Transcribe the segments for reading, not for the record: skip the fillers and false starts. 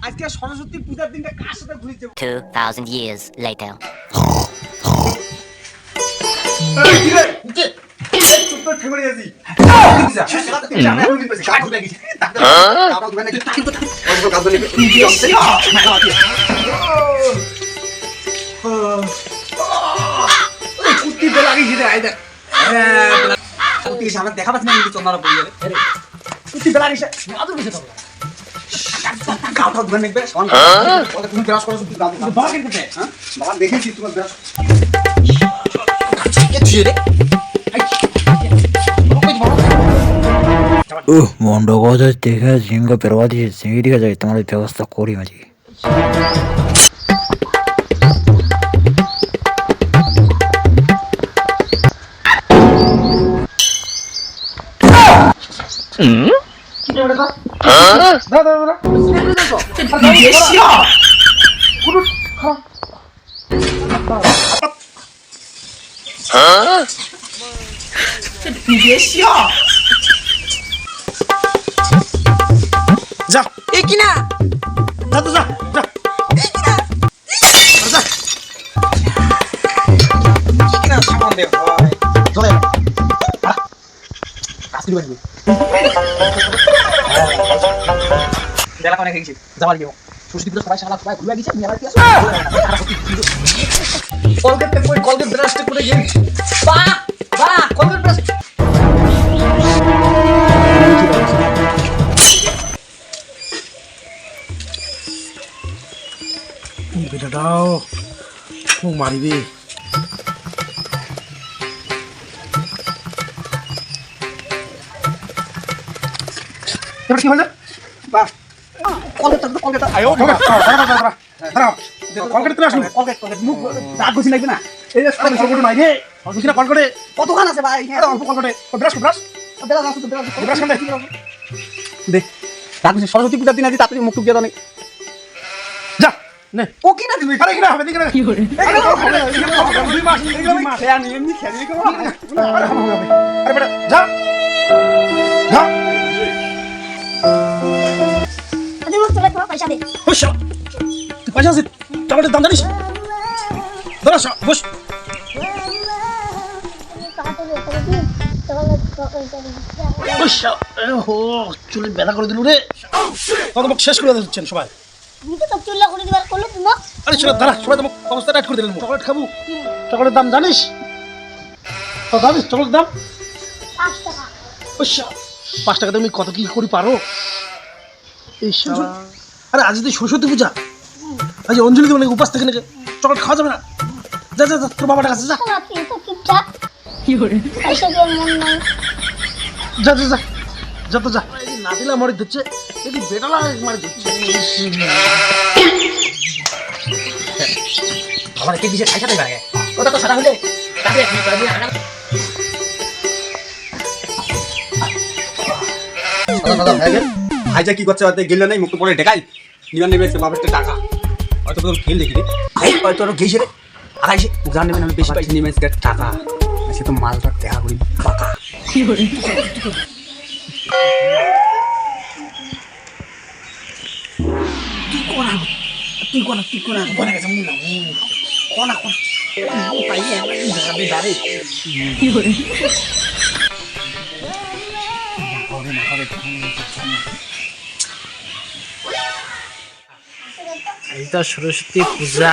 আজকে সরস্বতী পূজার দিনটা কার সাথে ঘুরেছে 2000 years later. দেখা পাচ্ছি না চন্দ্রা বই যাবে বেলা গেছে দেখেছি তোমার মন্ড কথা দেখে জিঙ্গা পেরোয়া দিয়ে জিঙ্গি দিকে যাই তোমাদের ব্যবস্থা করি মাঝি যা এই কিনা যা তো যা যা এই কিনা যা কিনা সামান দে ভাই চলে আসলি বাড়ি বেলা কোনে গেছি যাওয়ার গিয়ে সুস্থি পুরো সবাই শালা সবাই ঘুরে গেছে মেলা কি আছে কলগেট ব্রাশ করে গেম বাহ বাহ কলগেট ব্রাশ বেটাটাও খুব মারিবে এবার কি হলো বাহ কলগেট আয়ো কলকাতা থেকে আসুন কলগেট মুখ দাঁত ঘষি লাগবে না এই যে আরে ছোট নাই রে অবশ্যই কল করে কতখান আছে ভাই আরে অল্প কল করে ব্রাশ ব্রাশ বেলা আছে তো বেলা ব্রাশ খান দেখ দাঁত ঘষি সরস্বতী পূজার দিন আজ তাড়াতাড়ি মুখ টুক দিয়ে দাও যা নে ও কি না দিবি আরে কি না হবে দেখি না কি করে দুই মাস খেয়া নিয়ে এমনি খেয়ালি করো আরে বেটা যা যা আরে মুখ তোলা তোমার পয়সা দে বস তুই পয়সা আছে টমেটোর দাম জানিস দাঁড়া বস বস ও চুলে ব্যথা করে দিল রে কত শেষ করে দিচ্ছেন সবাই তুমি তো চুল্লা করে দিবার করলো তুমি আরে চলো দাঁড়া সবাই তো অবস্থা টাইট করে দিলেন চকলেট খাবো চকলেটের দাম জানিস কত জানিস চকলেটের দাম 5 টাকা 5 টাকা তুমি কত কি করি পারো এই আরে আজ তুই সরস্বতী পূজা আজ অঞ্জলি দেবো নাকি উপাস থেকে নাকি চকলেট খাওয়া যাবে না যা যা তোর বাবাটার কাছে যা তুই তো চুপচাপ কি করে পয়সা দিয়ে মন নাই যা যা যা যা তো যা না দিলে মরে দিচ্ছে যদি বেটালা মারি দিচ্ছে আমার কি দিছে খাইতে পারে ওটা তো সাদা হলে তাকে কি করে দিয়ে দাদা ভাই ভাইজা কি করছে হয়তো গেল নাই মুখ পরে ঢেকাই নিবার নেবে বাবার টাকা হয়তো তোর খেল দেখি রে হয়তো ওর গেছে রে আগাইছে জান নেবেন আমি বেশি পাইছি নিমেছে টাকা সে তো মালটা দেখা করি পাকা কি করে তুই কোনা কোনা গেছে মুনা কোনা পাই যাবে দাঁড়ে কি করে হবে না হবে এইটা সরস্বতী পূজা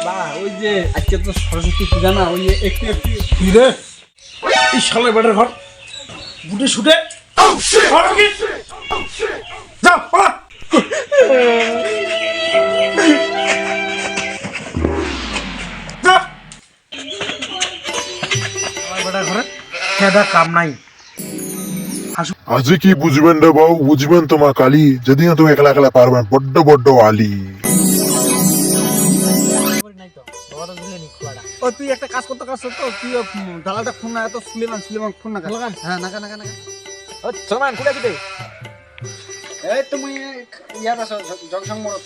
বা ওই যে আজকে তো সরস্বতী পূজা না ওই একটু একটু কি রে এই শালা বেটার ঘর বুটে শুটে যা পালা যা বেটার ঘরে খেদা কাম নাই আজকে কি বুঝবেন রে বাবু বুঝবেন তোমার কালি যদি না তুমি একলা একলা পারবেন বড্ড বড্ড আলি ও তুই একটা কাজ করতে তুই দালাটা ফোন না এত সুলেমান ফোন না হ্যাঁ নাকা ও সুলেমান কোথায় আছিস এই তুমি ইয়াত আছো জংশন মোড়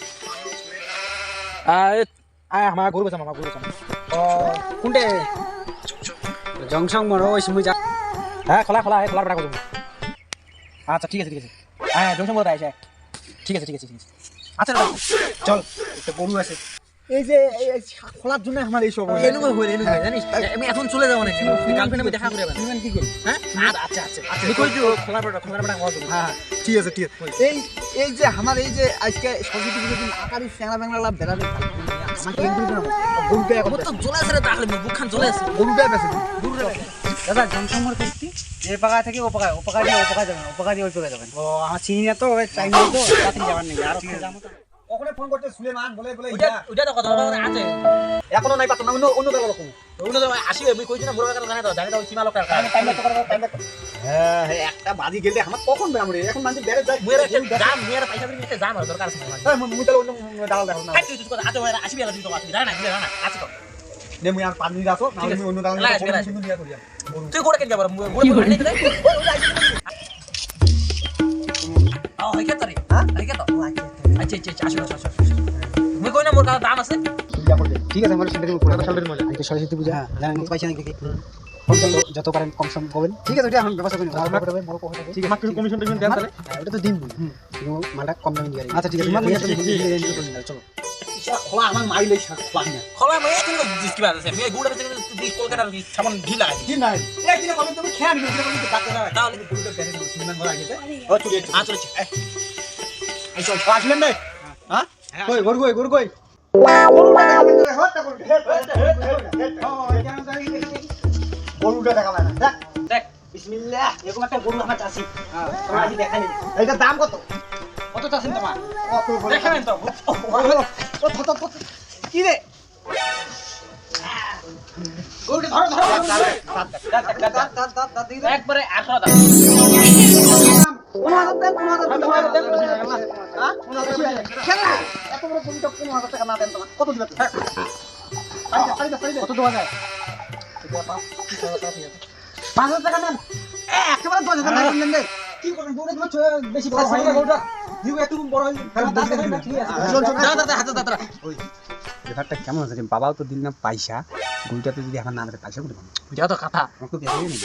আমার ঘুরবে ও কোনটে জংশন মোড় ওই সময় যা হ্যাঁ খোলা খোলা খোলা বেটা করবো আচ্ছা ঠিক আছে হ্যাঁ জংশন বলতে আসে ঠিক আছে আচ্ছা দাদা চল একটা গরু আছে এই যে খোলার জন্য আমার এই সব এনুমে হইল জানিস আমি এখন চলে যাবো নাকি গার্লফ্রেন্ড আমি দেখা করে যাবেন তুমি কি করি হ্যাঁ আচ্ছা আমি কই দিও খোলা বেটা হওয়া যাবে হ্যাঁ ঠিক আছে এই যে আমার এই যে আজকে সরস্বতী পুজোর দিন আকারি স্যাংরা ব্যাংরা লাভ বেড়াবে আমাকে এন্ট্রি করো গরুটা এখন তো জ্বলে আছে রে তাহলে বুকখান জ্বলে আছে গরুটা আছে দাদা জনসম্মর করছি যে পাকা থেকে ও পাকা দিয়ে ওই পাকা যাবেন ও আমার চিনি না তো টাইম নেই তো তাড়াতাড়ি যাবার নেই আর যাবো তো ওখানে ফোন করতে সুলেমান বলে ওইটা তো কথা আছে এখনো নাই পাতো না অন্য দল রকম অন্য দল আসিবে আমি কইছি না মোর কথা জানি তো সীমা লোকটা টাইম তো করব হ্যাঁ একটা বাজি গেলে আমার কখন বেরামরে এখন মানে বেরে যায় মুয়ের একটা দাম মুয়ের পয়সা দিয়ে নিতে দাম আর দরকার আছে হ্যাঁ মুই তাহলে অন্য দালাল দেখো না তুই কথা আচ্ছা ভাই আসিবে আর তুই তো আসবি না আচ্ছা তো নে মুই আর 5 মিনিট আসো না আমি অন্য দালাল কিন্তু নিয়া করিয়া তুই কোড়া কেন যাবার মুই কোড়া নেই রে ও হই কে তরি হ্যাঁ হই কে তো আচ্ছা আসো মুই কই না মোর কাছে দাম আছে ঠিক আছে আমার সেটা পুরো সালের মজা আজকে সরস্বতী পূজা জানেন কত পয়সা নাকি কম সম যত পারেন কম সম করবেন ঠিক আছে ওটা আমি ব্যবস্থা করি আমরা করবে বড় কথা ঠিক আছে মাত্র কমিশন দেন তাহলে ওটা তো দিন মালটা কম দামে দিয়ে আচ্ছা ঠিক আছে চলো খোলা আমার মাইলে খোলা না খোলা মাই কিন্তু কি বাত আছে আমি গুড়া থেকে দিস কলকাতার সামান ঢিল লাগাই দিন না এই কিনা বলেন তুমি খেয়ে নিবে তুমি কাটতে না তাহলে গুড়া দেন সুন্দর বলা গেছে ও চলে চলে এই চল আসলেন না হ্যাঁ কই গরু কই গরুটা দেখা পায় না দেখ বিসমিল্লাহ এরকম একটা গরু আমার চাষি তোমার আজ দেখালি এইটার দাম কত চাষেন তোমার দেখাবেন তো কি রে গরুটা ধরো একবারে 18 দাম 15,000 দেন 15,000 দেন হ্যাঁ 15,000 খেলা এত বড় গরুটা 15,000 টাকা না দেন তোমার কত দিবেন কত দেওয়া যায় 5,000 টাকা নেন একেবারে 10,000 টাকা নেন রে কি করবেন গরুটা তো বেশি বড় হয় না গরুটা দিও একটু বড় হয় ঠিক আছে দাদা ওই ব্যাপারটা কেমন আছে বাবাও তো দিল না পয়সা গরুটাতে যদি এখন না দেয় পয়সা করে বুঝা তো কথা আমাকে বেশি নেই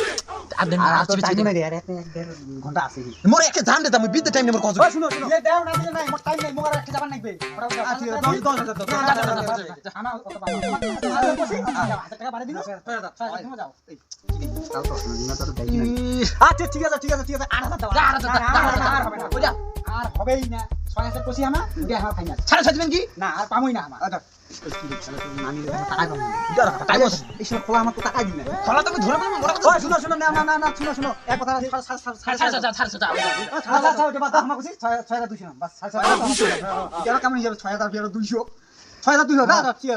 আর দেন আর টাইম নাই রে আর 1 ঘন্টা আছে মোর একটা জান দে আমি বিদ্যুৎ টাইম নেবার কত শুনো এ দাও না দিলে নাই মোর টাইম নাই মোর একটা যাবার নাইবে আচ্ছা 10,000 আমার কত পাবো 1000 টাকা বাড়ি দিন যাও আচ্ছা ঠিক আছে 8,000 দাও আর হবে না বুঝা আর হবেই না 6,000 পয়সা আমার ওটা আমার ফাইনাল ছাড়া ছাড়বেন কি না আর পামই না আমার আচ্ছা খোলা আমার তো টাকা দিন খোলা তুমি ধরে শুনো শুনো এক কথা কেমন হিসাবে 6,200 6,200 না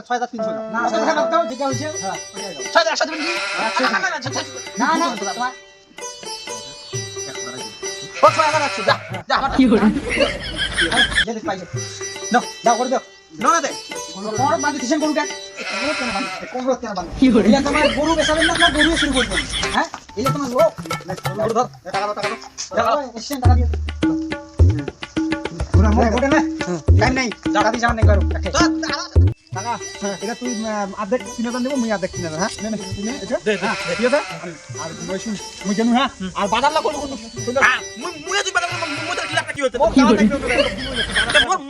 6,300 না 6,000 যেটা হয়েছে 6,100 দিবেন কি না ও 6,100 যা কি হলো যেতে পাইছে না দাও করে দাও না দে কোন বাঁধি কিসেন গরুটা কোন কেন বাঁধি কি হলো এটা তোমার গরু বেচাবেন না গরু শুরু করবেন হ্যাঁ এটা তোমার লোক গরু ধর টাকা এসেন টাকা দিয়ে পুরো মোড় গোটে না টাইম নাই টাকা দিয়ে যান নাই করো টাকা এটা তুই অর্ধেক 3,000 দেব মুই অর্ধেক 3,000 হ্যাঁ নে এটা দে ঠিক আছে আর মই শুন মুই জানো হ্যাঁ আর বাজার না করব হ্যাঁ মুই তুই বাজার মুই তো লাভটা কি হইছে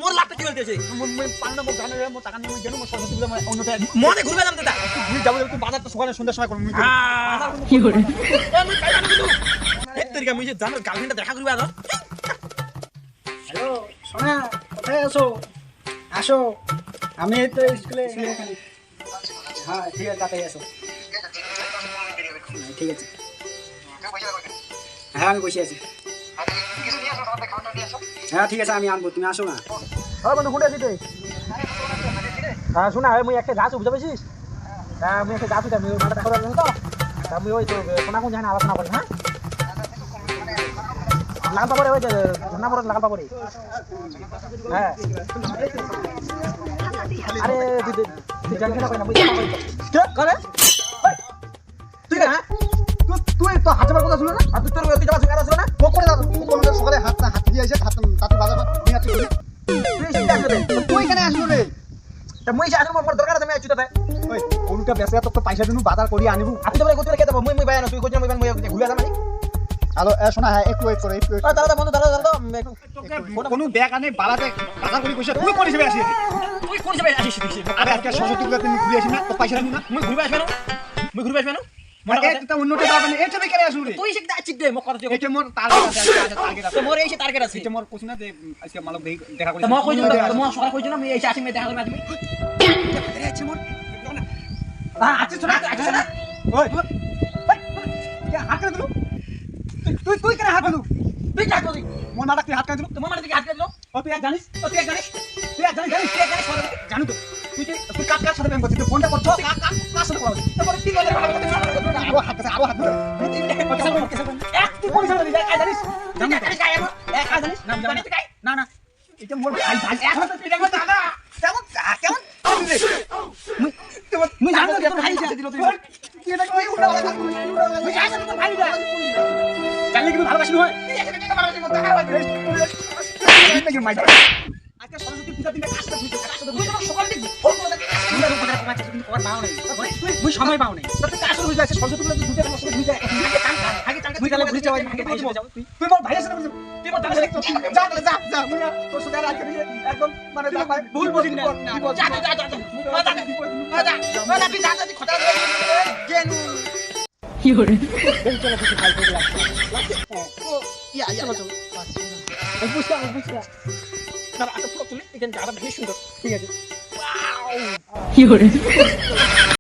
মোর লাভটা কি হইছে মুই পান্না মোর জানো মোর টাকা নিয়ে মুই জানো মোর সরস্বতী পূজা অন্যটা মনে ঘুরবে যাম দাদা তুই যাবো তুই বাজার তো সকালে সন্ধ্যা সময় করব মুই কি করে মুই পাইলাম কিন্তু এক তরিকা মুই যে জানো গার্লফ্রেন্ডটা দেখা করবে আলো হ্যালো সোনা কোথায় আছো আসো আমি তো স্কুলে হ্যাঁ ঠিক আছে তাতে আসো ঠিক আছে হ্যাঁ আমি বসে আছি হ্যাঁ ঠিক আছে আমি আনবো তুমি আসো না হ্যাঁ বন্ধু কোথায় আছি তুই হ্যাঁ শোনা মুই একটা গাছ বুঝতে পারছিস হ্যাঁ আমি একটা গাছ আমি মাথা দেখা পারলাম তো আমি ওই তো কোনা কোন জানা আলোচনা করি হ্যাঁ লাগাতে পারে ওই যে ধন্যবাদ পরে লাগাতে পারে হ্যাঁ আরে তুই জানিস না কই না বুঝতে পারছিস কে করে তুই না তুই তো হাতে কথা শুনে না আর তুই তোর তুই যাবা সুগার শুনে না ও করে দাও কোন সকালে হাত দিয়ে এসে হাত তাতে বাজার নিয়ে আসছিস তুই এখানে আসবে তুই এখানে আসবে রে তা মই আসলে মোর দরকার আছে আমি আইছি তো ভাই ওই কোনটা আজকে বেসে তো পয়সা দিনু বাজার করি আনিবু আপনি তো কইতে কে দেব মই বাই আনো তুই কইছ মই ঘুরে যা মানে হ্যালো শোনা হ্যাঁ একটু ওয়েট করো একটু দাদা বন্ধু দাদা কোনো ব্যাগ আনে বালাতে টাকা করি কইছ তুই কোন হিসেবে আসিস তুই কোন হিসেবে আসিস আরে আজকে সরস্বতী পূজা তুমি ঘুরে আসিস না তো পয়সা দিনু না মই ঘুরে আসবে না মানে একটা উন্নতি যাবে না এটা কেন আসু রে তুই শিখতে আছিস দে মোক কথা এটা মোর টার্গেট আছে মোর এই টার্গেট আছে এটা মোর কোছ না যে আজকে মালক দেখা করি মো কইছ মো সকাল কইছ না আমি এই আসি মে দেখা করি আজকে আরে আছে মোর আচ্ছা শোনা আচ্ছা শোনা ওই কে হাত করে দিলু তুই কেন হাত দিলু তুই কাট দিলু মোর মাটা তুই হাত করে দিলু তোমার মাটা তুই হাত করে দিলু ও তুই এক জানিস জানো তো তুই কাট সাথে প্রেম করছিস তুই ফোনটা করছো কার সাথে কথা তারপরে কি করে আরো হাত এক তুই কোন সাথে দিস আই জানিস এক আই জানিস না না এটা মোর ভাই এক হাতে তুই দেখো দাদা কেমন মুই জানো তোর ভাই সাথে দিল তুই এটা কই উড়া মুই জানো তোর ভাই দা জানলে কি ভালোবাসি হয় আজকে সরস্বতী পূজা দিনে কাজটা বুঝতে সকাল থেকে ফোন করে কিন্তু কর পাও নাই তুই সময় পাও নাই তুই কাজ শুরু হয়ে যাচ্ছে সরস্বতী পূজা দুইটা মাস ধরে দুইটা আগে টাকা তুই তাহলে ঘুরে যাও আগে যাও তুই মোর ভাইয়ের সাথে তুই মোর দাদার সাথে যা মুই তোর সাথে আর আজকে একদম মানে ভুল বুঝিস না যা তুই যা তুই খটা গেনু কি করে চলো কিছু খাই করে লাগছে ইয়া চলো বুঝতে তারা আটা পুরো তুলে এখানে যারা বেশ সুন্দর ঠিক আছে ওয়াও কি করে